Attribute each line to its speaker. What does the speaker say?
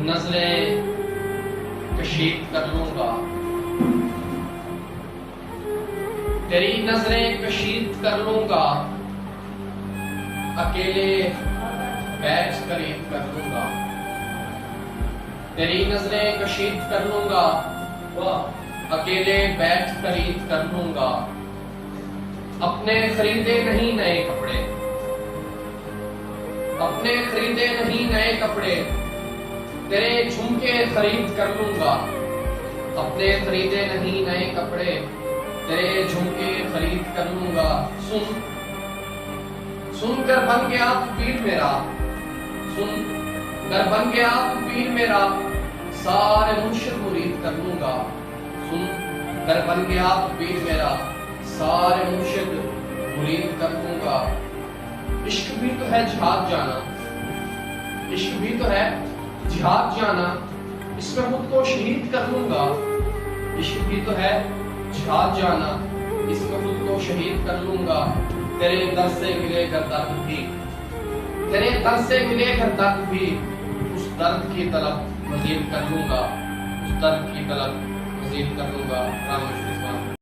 Speaker 1: नजरें कशीद कर लूंगा, तेरी नजरें कशीद कर लूंगा, अकेले बैठ करीब कर लूंगा, तेरी नजरें कशीद कर लूंगा, अकेले बैठ करीब कर लूंगा। अपने खरीदे नहीं नए कपड़े, अपने खरीदे नहीं नए कपड़े, तेरे झुमके खरीद कर लूंगा, अपने खरीदे नहीं नए कपड़े, तेरे झुमके खरीद कर लूंगा। सुन सुनकर बन गया तू पीर मेरा, सुन कर बन गया तू पीर मेरा, सारे मुर्शिद मुरीद कर लूंगा। सुन कर बन गया तू पीर मेरा, सारे मुर्शिद मुरीद कर लूंगा। इश्क भी तो है जिहाद जाना, इश्क भी तो है जिहाद जाना, इसमें खुद को शहीद कर लूंगा। इश्क भी तो है जिहाद जाना, इसमें खुद को शहीद कर लूंगा। तेरे दर से मिले कर दर्द भी, तेरे दर से मिले कर दर्द भी, उस दर्द की तलब मजीद कर लूंगा, उस दर्द की तलब मजीद कर लूंगा। राम